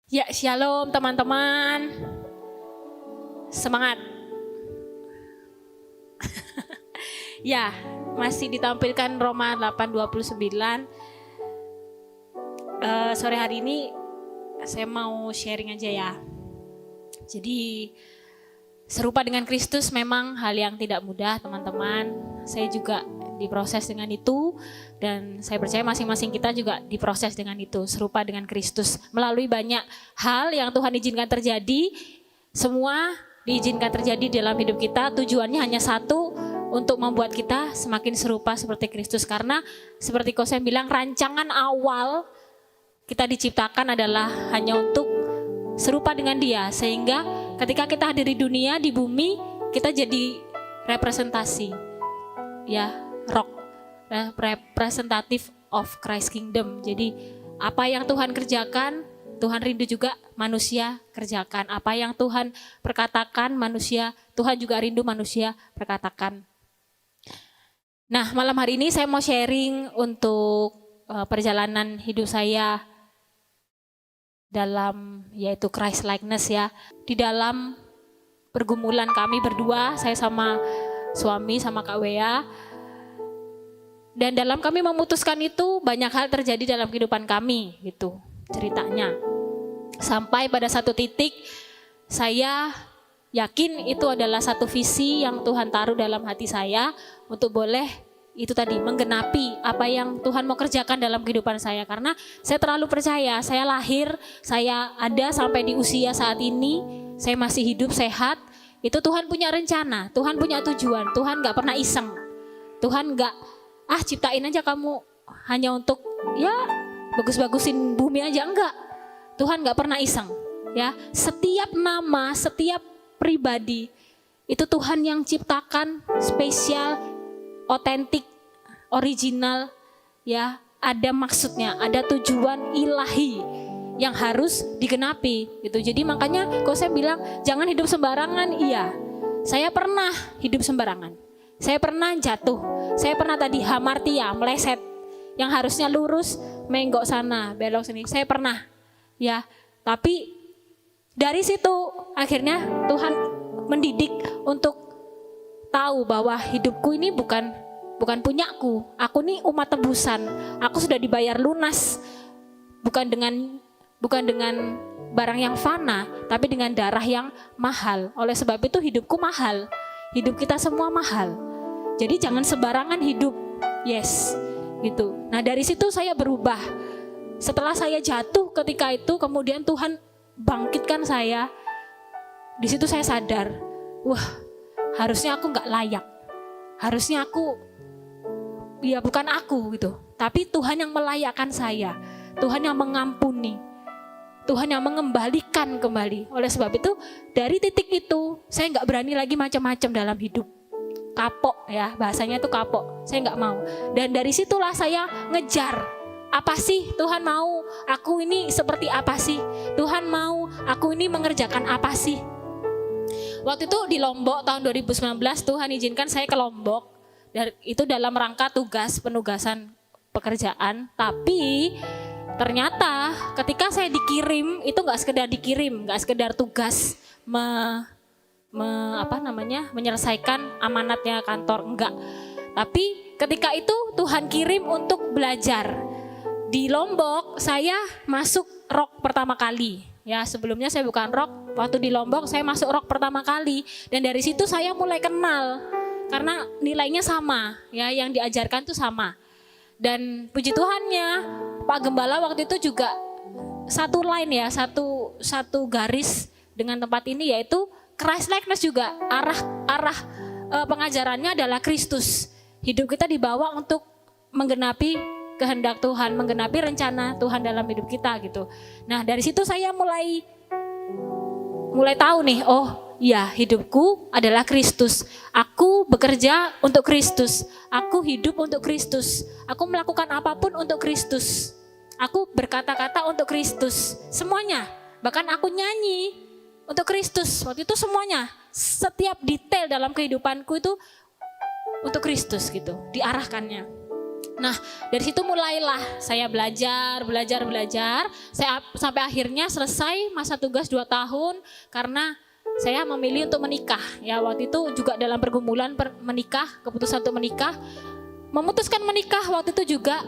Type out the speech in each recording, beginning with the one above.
Ya, shalom teman-teman. Semangat. Ya, masih ditampilkan Roma 8:29. Sore hari ini saya mau sharing aja ya. Jadi serupa dengan Kristus memang hal yang tidak mudah, teman-teman. Saya juga diproses dengan itu, dan saya percaya masing-masing kita juga diproses dengan itu, serupa dengan Kristus melalui banyak hal yang Tuhan izinkan terjadi. Semua diizinkan terjadi dalam hidup kita, tujuannya hanya satu, untuk membuat kita semakin serupa seperti Kristus. Karena seperti Kosen bilang, rancangan awal kita diciptakan adalah hanya untuk serupa dengan Dia, sehingga ketika kita hadir di dunia, di bumi, kita jadi representasi, ya, representative of Christ Kingdom. Jadi apa yang Tuhan kerjakan, Tuhan rindu juga manusia kerjakan. Apa yang Tuhan perkatakan manusia, Tuhan juga rindu manusia perkatakan. Nah, malam hari ini saya mau sharing untuk perjalanan hidup saya dalam yaitu Christ likeness ya. Di dalam pergumulan kami berdua, saya sama suami sama Kak Wea. Dan dalam kami memutuskan itu, banyak hal terjadi dalam kehidupan kami gitu ceritanya. Sampai pada satu titik saya yakin itu adalah satu visi yang Tuhan taruh dalam hati saya untuk boleh itu tadi menggenapi apa yang Tuhan mau kerjakan dalam kehidupan saya. Karena saya terlalu percaya, saya lahir, saya ada sampai di usia saat ini, saya masih hidup sehat, itu Tuhan punya rencana, Tuhan punya tujuan, Tuhan gak pernah iseng. Tuhan gak ciptain aja kamu hanya untuk ya bagus-bagusin bumi aja, enggak. Tuhan gak pernah iseng ya. Setiap nama, setiap pribadi itu Tuhan yang ciptakan spesial, otentik, original ya. Ada maksudnya, ada tujuan ilahi yang harus digenapi gitu. Jadi makanya kalau saya bilang jangan hidup sembarangan. Iya, saya pernah hidup sembarangan. Saya pernah jatuh, saya pernah tadi hamartia, meleset, yang harusnya lurus, menggok sana, belok sini, saya pernah, ya. Tapi dari situ akhirnya Tuhan mendidik untuk tahu bahwa hidupku ini bukan punyaku, aku nih umat tebusan, aku sudah dibayar lunas, bukan dengan barang yang fana, tapi dengan darah yang mahal. Oleh sebab itu hidupku mahal. Hidup kita semua mahal. Jadi jangan sembarangan hidup. Yes, gitu. Nah, dari situ saya berubah. Setelah saya jatuh ketika itu, kemudian Tuhan bangkitkan saya. Di situ saya sadar, wah, harusnya aku nggak layak. Harusnya aku, ya bukan aku gitu. Tapi Tuhan yang melayakkan saya. Tuhan yang mengampuni. Tuhan yang mengembalikan kembali. Oleh sebab itu, dari titik itu, saya nggak berani lagi macam-macam dalam hidup. Kapok ya, bahasanya itu kapok. Saya nggak mau. Dan dari situlah saya ngejar. Apa sih Tuhan mau? Aku ini seperti apa sih? Tuhan mau aku ini mengerjakan apa sih? Waktu itu di Lombok tahun 2019, Tuhan izinkan saya ke Lombok. Itu dalam rangka penugasan pekerjaan. Tapi ternyata ketika saya dikirim, itu nggak sekedar dikirim, nggak sekedar tugas menyelesaikan amanatnya kantor, enggak. Tapi ketika itu Tuhan kirim untuk belajar. Di Lombok saya masuk rock pertama kali. Ya, sebelumnya saya bukan rock. Waktu di Lombok saya masuk rock pertama kali, dan dari situ saya mulai kenal karena nilainya sama, ya, yang diajarkan tuh sama. Dan puji Tuhannya, Pak Gembala waktu itu juga satu line ya, satu garis dengan tempat ini, yaitu Christ likeness juga. Arah pengajarannya adalah Kristus. Hidup kita dibawa untuk menggenapi kehendak Tuhan, menggenapi rencana Tuhan dalam hidup kita gitu. Nah, dari situ saya mulai tahu nih, oh ya, hidupku adalah Kristus. Aku bekerja untuk Kristus. Aku hidup untuk Kristus. Aku melakukan apapun untuk Kristus. Aku berkata-kata untuk Kristus. Semuanya. Bahkan aku nyanyi untuk Kristus. Waktu itu semuanya. Setiap detail dalam kehidupanku itu untuk Kristus gitu. Diarahkannya. Nah, dari situ mulailah saya belajar. Saya sampai akhirnya selesai masa tugas 2 tahun karena saya memilih untuk menikah. Ya, waktu itu juga dalam pergumulan menikah, keputusan untuk menikah. Memutuskan menikah waktu itu juga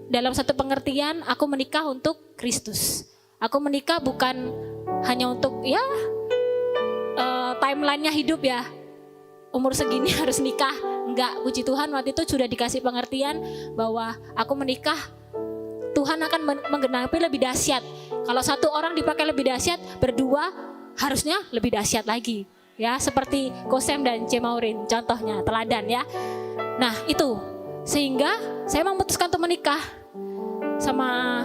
dalam satu pengertian aku menikah untuk Kristus. Aku menikah bukan hanya untuk timelinenya hidup ya. Umur segini harus nikah. Enggak, puji Tuhan waktu itu sudah dikasih pengertian bahwa aku menikah, Tuhan akan menggenapi lebih dahsyat. Kalau satu orang dipakai lebih dahsyat, berdua harusnya lebih dahsyat lagi. Ya, seperti Kosem dan Cemaurin contohnya, teladan ya. Nah, itu sehingga saya memutuskan untuk menikah sama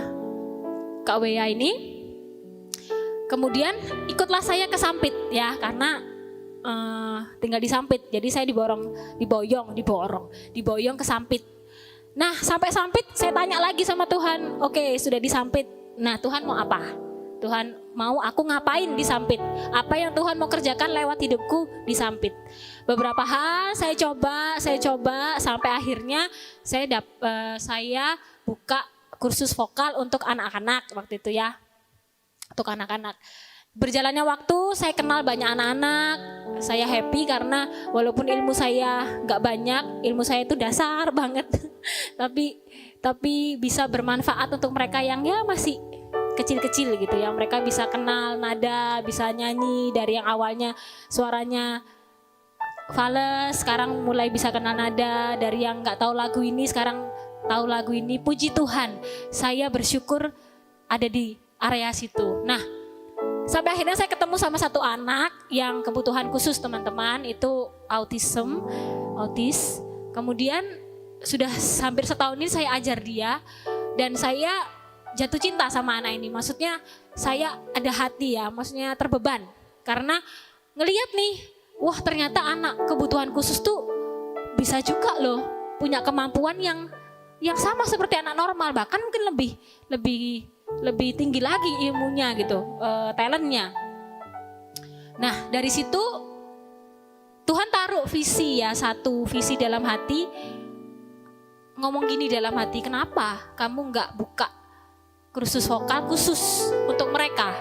Kak Wea ini. Kemudian ikutlah saya ke Sampit ya, karena tinggal di Sampit. Jadi saya diboyong ke Sampit. Nah, sampai Sampit saya tanya lagi sama Tuhan. Oke, sudah di Sampit. Nah, Tuhan mau apa? Tuhan mau aku ngapain di Sampit? Apa yang Tuhan mau kerjakan lewat hidupku di Sampit? Beberapa hal saya coba sampai akhirnya saya buka kursus vokal untuk anak-anak waktu itu ya. Untuk anak-anak. Berjalannya waktu saya kenal banyak anak-anak. Saya happy karena walaupun ilmu saya gak banyak, ilmu saya itu dasar banget. tapi bisa bermanfaat untuk mereka yang ya masih kecil-kecil gitu ya. Mereka bisa kenal nada, bisa nyanyi dari yang awalnya suaranya fales, sekarang mulai bisa kenal nada. Dari yang gak tahu lagu ini sekarang tahu lagu ini. Puji Tuhan, saya bersyukur ada di area situ. Nah, sampai akhirnya saya ketemu sama satu anak yang kebutuhan khusus teman-teman, itu autis. Kemudian sudah hampir setahun ini saya ajar dia dan saya jatuh cinta sama anak ini. Maksudnya saya ada hati ya, maksudnya terbeban. Karena ngelihat nih, wah ternyata anak kebutuhan khusus tuh bisa juga loh punya kemampuan yang sama seperti anak normal, bahkan mungkin lebih tinggi lagi ilmunya gitu, talentnya. Nah, dari situ Tuhan taruh satu visi dalam hati. Ngomong gini dalam hati, kenapa kamu nggak buka kursus vokal khusus untuk mereka?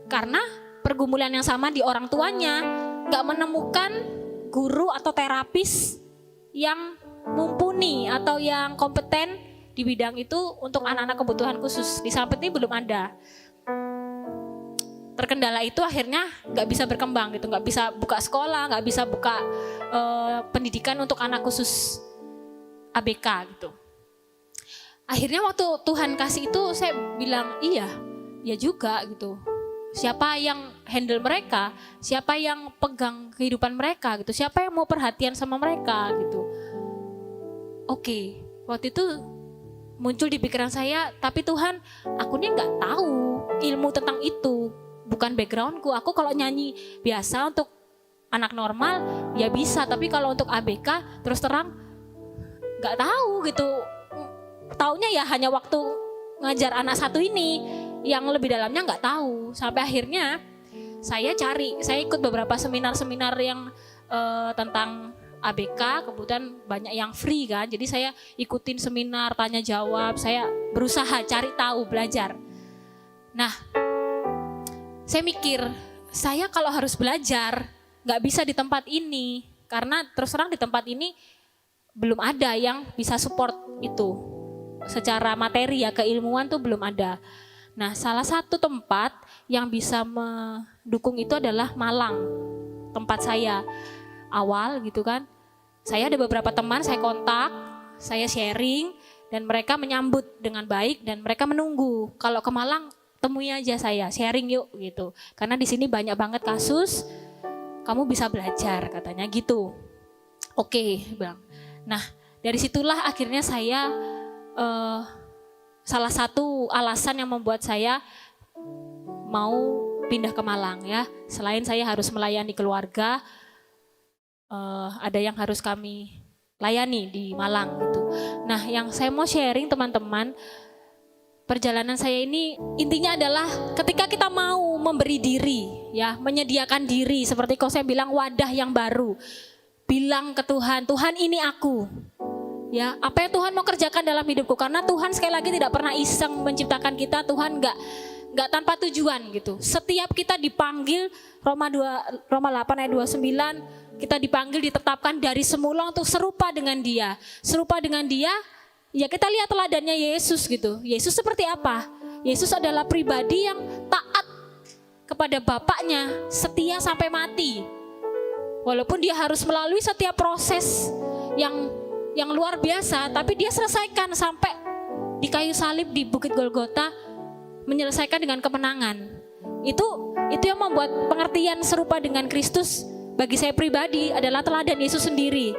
Karena pergumulan yang sama di orang tuanya, nggak menemukan guru atau terapis yang mumpuni atau yang kompeten di bidang itu untuk anak-anak kebutuhan khusus. Di Sampit ini belum ada. Terkendala itu akhirnya nggak bisa berkembang gitu, nggak bisa buka sekolah, nggak bisa buka pendidikan untuk anak khusus ABK gitu. Akhirnya waktu Tuhan kasih itu saya bilang iya juga gitu. Siapa yang handle mereka, siapa yang pegang kehidupan mereka gitu, siapa yang mau perhatian sama mereka gitu. Oke, waktu itu muncul di pikiran saya, tapi Tuhan, aku nih nggak tahu ilmu tentang itu, bukan backgroundku. Aku kalau nyanyi biasa untuk anak normal ya bisa, tapi kalau untuk ABK terus terang nggak tahu gitu. Taunya ya hanya waktu ngajar anak satu ini, yang lebih dalamnya nggak tahu. Sampai akhirnya saya ikut beberapa seminar-seminar yang tentang ABK, kebetulan banyak yang free kan, jadi saya ikutin seminar, tanya jawab, saya berusaha cari tahu, belajar. Nah, saya mikir, saya kalau harus belajar, gak bisa di tempat ini, karena terus terang di tempat ini belum ada yang bisa support itu, secara materi ya, keilmuan tuh belum ada. Nah, salah satu tempat yang bisa mendukung itu adalah Malang, tempat saya awal gitu kan. Saya ada beberapa teman, saya kontak, saya sharing, dan mereka menyambut dengan baik dan mereka menunggu. Kalau ke Malang, temui aja saya, sharing yuk gitu. Karena di sini banyak banget kasus, kamu bisa belajar katanya gitu. Oke, Bang. Nah, dari situlah akhirnya saya salah satu alasan yang membuat saya mau pindah ke Malang ya. Selain saya harus melayani keluarga, ada yang harus kami layani di Malang gitu. Nah, yang saya mau sharing teman-teman, perjalanan saya ini intinya adalah ketika kita mau memberi diri, ya, menyediakan diri, seperti kalau saya bilang wadah yang baru, bilang ke Tuhan, Tuhan ini aku, Ya, apa yang Tuhan mau kerjakan dalam hidupku? Karena Tuhan sekali lagi tidak pernah iseng menciptakan kita. Tuhan nggak tanpa tujuan gitu. Setiap kita dipanggil, Roma 8 ayat 29, kita dipanggil, ditetapkan dari semula untuk serupa dengan Dia. Serupa dengan Dia, ya kita lihat teladannya Yesus gitu. Yesus seperti apa? Yesus adalah pribadi yang taat kepada Bapaknya, setia sampai mati. Walaupun Dia harus melalui setiap proses yang luar biasa, tapi Dia selesaikan sampai di kayu salib di Bukit Golgota, menyelesaikan dengan kemenangan. Itu yang membuat pengertian serupa dengan Kristus bagi saya pribadi adalah teladan Yesus sendiri.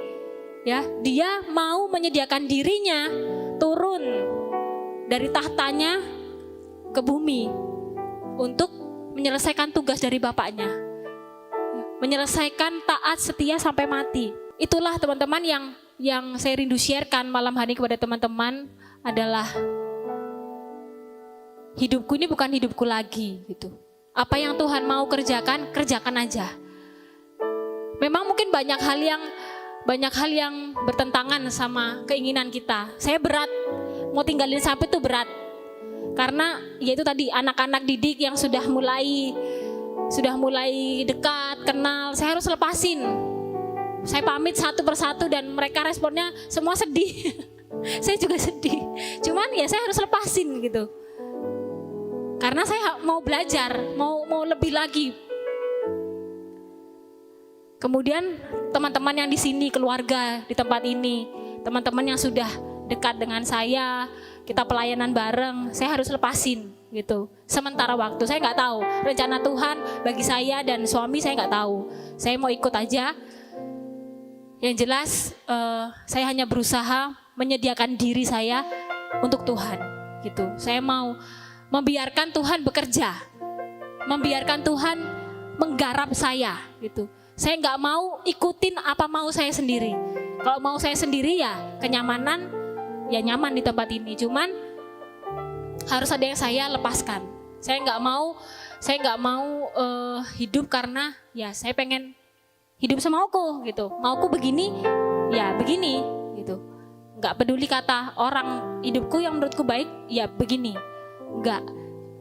Ya, Dia mau menyediakan dirinya turun dari tahtanya ke bumi untuk menyelesaikan tugas dari Bapaknya, menyelesaikan taat setia sampai mati. Itulah teman-teman yang saya rindu sharekan malam hari kepada teman-teman adalah hidupku ini bukan hidupku lagi gitu. Apa yang Tuhan mau kerjakan, kerjakan aja. Memang mungkin banyak hal yang bertentangan sama keinginan kita. Saya berat, mau tinggalin sapi itu berat. Karena yaitu tadi anak-anak didik yang sudah mulai dekat, kenal, saya harus lepasin. Saya pamit satu persatu dan mereka responnya semua sedih. Saya juga sedih. Cuman ya saya harus lepasin gitu. Karena saya mau belajar, mau lebih lagi. Kemudian teman-teman yang di sini, keluarga di tempat ini, teman-teman yang sudah dekat dengan saya, kita pelayanan bareng, saya harus lepasin gitu. Sementara waktu, saya nggak tahu rencana Tuhan bagi saya dan suami, saya nggak tahu. Saya mau ikut aja. Yang jelas saya hanya berusaha menyediakan diri saya untuk Tuhan gitu. Saya mau membiarkan Tuhan bekerja, membiarkan Tuhan menggarap saya gitu. Saya nggak mau ikutin apa mau saya sendiri. Kalau mau saya sendiri ya kenyamanan, ya nyaman di tempat ini. Cuman harus ada yang saya lepaskan. Saya nggak mau hidup karena ya saya pengen hidup semauku gitu. Mauku begini, ya begini gitu. Nggak peduli kata orang, hidupku yang menurutku baik, ya begini. Nggak.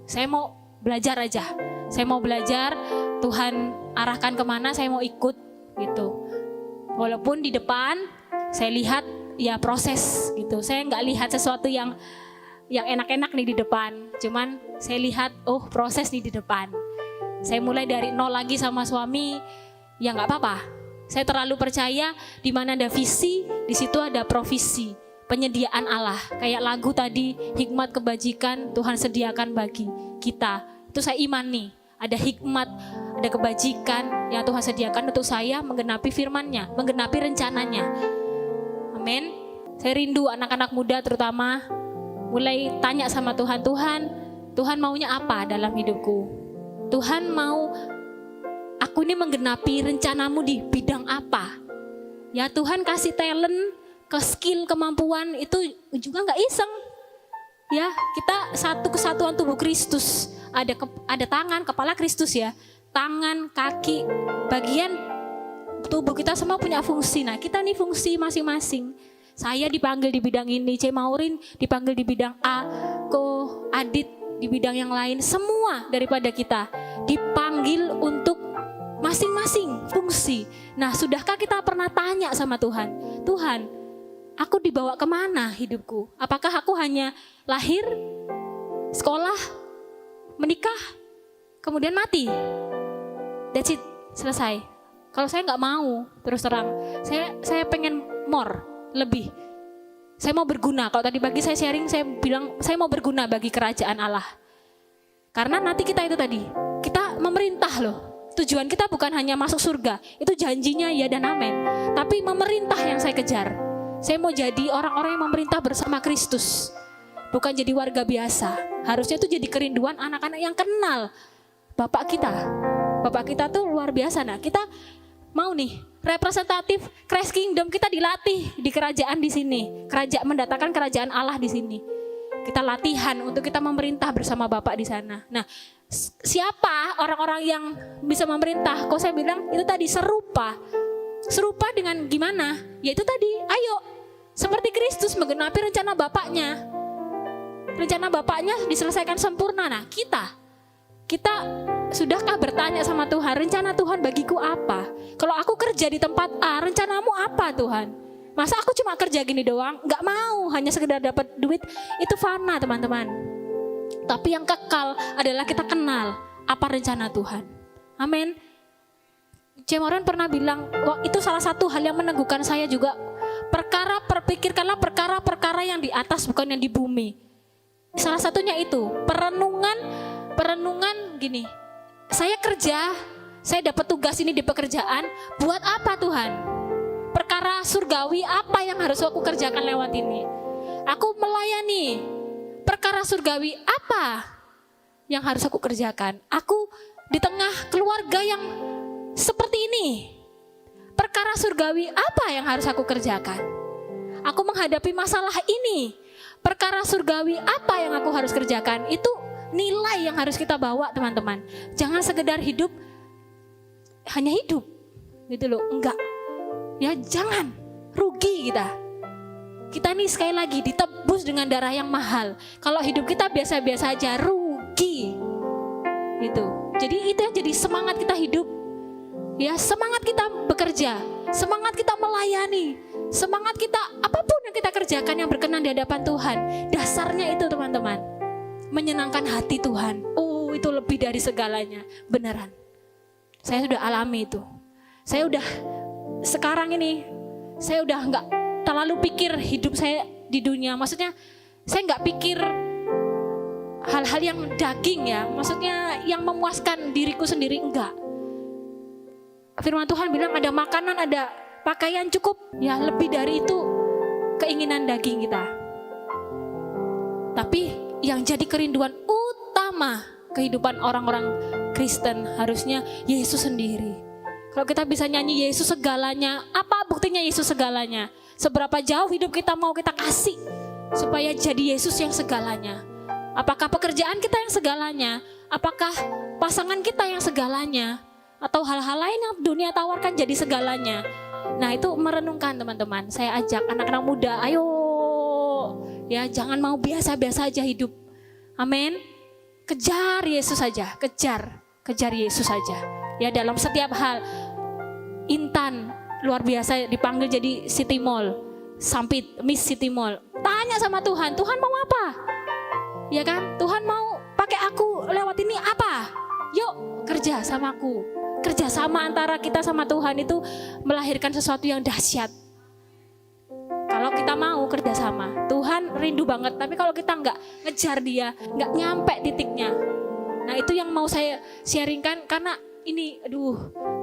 Saya mau belajar aja. Saya mau belajar, Tuhan arahkan kemana, saya mau ikut gitu. Walaupun di depan saya lihat ya proses gitu. Saya nggak lihat sesuatu yang enak-enak nih di depan. Cuman saya lihat proses nih di depan. Saya mulai dari nol lagi sama suami. Ya nggak apa-apa. Saya terlalu percaya di mana ada visi, di situ ada provisi, penyediaan Allah. Kayak lagu tadi, hikmat kebajikan Tuhan sediakan bagi kita. Itu saya imani. Ada hikmat, ada kebajikan yang Tuhan sediakan untuk saya menggenapi firman-Nya, menggenapi rencananya. Amin. Saya rindu anak-anak muda terutama mulai tanya sama Tuhan, Tuhan maunya apa dalam hidupku? Tuhan mau aku ini menggenapi rencanamu di bidang apa? Ya Tuhan kasih talent, ke skill, kemampuan itu juga gak iseng. Ya kita satu kesatuan tubuh Kristus. Ada tangan, kepala Kristus ya. Tangan, kaki, bagian tubuh kita semua punya fungsi. Nah kita nih fungsi masing-masing. Saya dipanggil di bidang ini, C. Maurin dipanggil di bidang A, Ko Adit di bidang yang lain. Semua daripada kita dipanggil untuk masing-masing fungsi. Nah sudahkah kita pernah tanya sama Tuhan, Tuhan aku dibawa kemana hidupku? Apakah aku hanya lahir, sekolah, menikah, kemudian mati? That's it, selesai. Kalau saya nggak mau, terus terang, saya pengen more, lebih. Saya mau berguna. Kalau tadi pagi saya sharing, saya bilang saya mau berguna bagi kerajaan Allah. Karena nanti kita itu tadi, kita memerintah loh. Tujuan kita bukan hanya masuk surga, itu janjinya ya dan amin. Tapi memerintah yang saya kejar. Saya mau jadi orang-orang yang memerintah bersama Kristus. Bukan jadi warga biasa. Harusnya itu jadi kerinduan anak-anak yang kenal Bapak kita. Bapak kita tuh luar biasa. Nah kita mau nih representatif Christ Kingdom, kita dilatih di kerajaan di sini. Mendatangkan kerajaan Allah di sini. Kita latihan untuk kita memerintah bersama Bapak di sana. Nah, siapa orang-orang yang bisa memerintah? Kok saya bilang itu tadi serupa. Serupa dengan gimana? Ya itu tadi, ayo Seperti Kristus menggenapi rencana Bapaknya. Rencana Bapaknya diselesaikan sempurna. Nah kita sudahkah bertanya sama Tuhan, rencana Tuhan bagiku apa? Kalau aku kerja di tempat A, rencanamu apa Tuhan? Masa aku cuma kerja gini doang? Gak mau, hanya sekedar dapat duit. Itu fana teman-teman. Tapi yang kekal adalah kita kenal apa rencana Tuhan. Amin. Cemoran pernah bilang, wah itu salah satu hal yang meneguhkan saya juga. Perpikirkanlah perkara-perkara yang di atas bukan yang di bumi. Salah satunya itu, perenungan gini. Saya kerja, saya dapat tugas ini di pekerjaan, buat apa Tuhan? Perkara surgawi apa yang harus aku kerjakan lewat ini? Aku melayani, perkara surgawi apa yang harus aku kerjakan? Aku di tengah keluarga yang seperti ini, perkara surgawi apa yang harus aku kerjakan? Aku menghadapi masalah ini, perkara surgawi apa yang aku harus kerjakan? Itu nilai yang harus kita bawa teman-teman. Jangan sekedar hidup, hanya hidup gitu loh, enggak. Ya jangan, rugi kita. Kita nih sekali lagi ditebus dengan darah yang mahal. Kalau hidup kita biasa-biasa aja, rugi gitu. Jadi itu yang jadi semangat kita hidup. Ya, semangat kita bekerja, semangat kita melayani, semangat kita apapun yang kita kerjakan yang berkenan di hadapan Tuhan. Dasarnya itu teman-teman, menyenangkan hati Tuhan. Oh, itu lebih dari segalanya, beneran. Saya sudah alami itu. Saya udah sekarang ini, saya udah nggak terlalu pikir hidup saya di dunia. Maksudnya, saya nggak pikir hal-hal yang daging ya. Maksudnya yang memuaskan diriku sendiri, enggak. Firman Tuhan bilang ada makanan, ada pakaian cukup. Ya lebih dari itu keinginan daging kita. Tapi yang jadi kerinduan utama kehidupan orang-orang Kristen harusnya Yesus sendiri. Kalau kita bisa nyanyi Yesus segalanya, apa buktinya Yesus segalanya? Seberapa jauh hidup kita mau kita kasih supaya jadi Yesus yang segalanya? Apakah pekerjaan kita yang segalanya? Apakah pasangan kita yang segalanya? Atau hal-hal lain yang dunia tawarkan jadi segalanya? Nah itu merenungkan teman-teman. Saya ajak anak-anak muda, ayo ya jangan mau biasa-biasa aja hidup. Amin. Kejar Yesus saja, kejar Yesus saja. Ya dalam setiap hal. Intan luar biasa dipanggil jadi City Mall, Sampit Miss City Mall. Tanya sama Tuhan, Tuhan mau apa? Ya kan? Tuhan mau pakai aku lewat ini apa? Yuk kerja sama aku. Kerja sama antara kita sama Tuhan itu melahirkan sesuatu yang dahsyat. Kalau kita mau kerja sama, Tuhan rindu banget. Tapi kalau kita nggak ngejar dia, nggak nyampe titiknya. Nah itu yang mau saya sharingkan karena ini,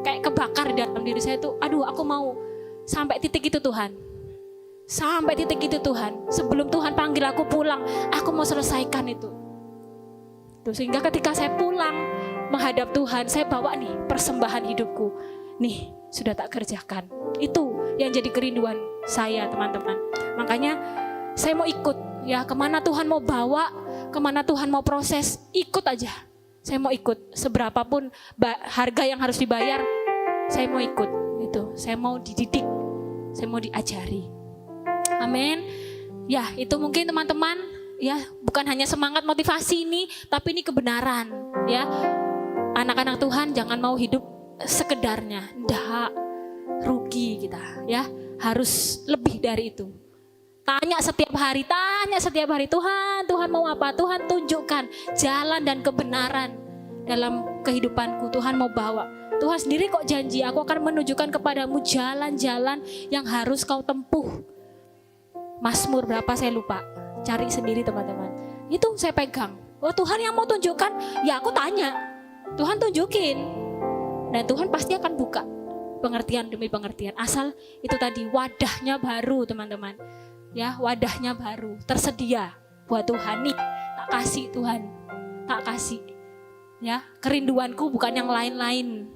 kayak kebakar di dalam diri saya tuh. Aku mau sampai titik itu Tuhan. Sampai titik itu Tuhan. Sebelum Tuhan panggil aku pulang, aku mau selesaikan itu. Sehingga ketika saya pulang menghadap Tuhan, saya bawa nih persembahan hidupku. Nih, sudah tak kerjakan. Itu yang jadi kerinduan saya teman-teman. Makanya saya mau ikut ya, kemana Tuhan mau bawa, kemana Tuhan mau proses, ikut aja. Saya mau ikut, seberapapun harga yang harus dibayar, saya mau ikut. Itu, saya mau dididik, saya mau diajari. Amin. Ya, itu mungkin teman-teman, ya bukan hanya semangat motivasi ini, tapi ini kebenaran. Ya, anak-anak Tuhan jangan mau hidup sekedarnya, ndak, rugi kita. Ya, harus lebih dari itu. Tanya setiap hari, Tuhan mau apa? Tuhan tunjukkan jalan dan kebenaran dalam kehidupanku. Tuhan mau bawa. Tuhan sendiri kok janji, aku akan menunjukkan kepadamu jalan-jalan yang harus kau tempuh. Mazmur berapa saya lupa, cari sendiri teman-teman. Itu saya pegang. Oh Tuhan yang mau tunjukkan, ya aku tanya. Tuhan tunjukin. Dan Tuhan pasti akan buka pengertian demi pengertian. Asal itu tadi wadahnya baru teman-teman. Ya wadahnya baru, tersedia buat Tuhan nih, tak kasih Tuhan, tak kasih. Ya kerinduanku bukan yang lain-lain,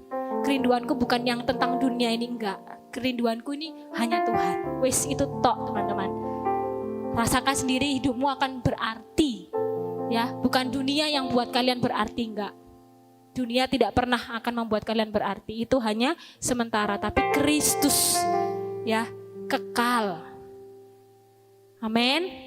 kerinduanku bukan yang tentang dunia ini, enggak. Kerinduanku ini hanya Tuhan. Wes itu tok teman-teman. Rasakan sendiri hidupmu akan berarti. Ya bukan dunia yang buat kalian berarti, enggak. Dunia tidak pernah akan membuat kalian berarti, itu hanya sementara. Tapi Kristus ya kekal. Amin.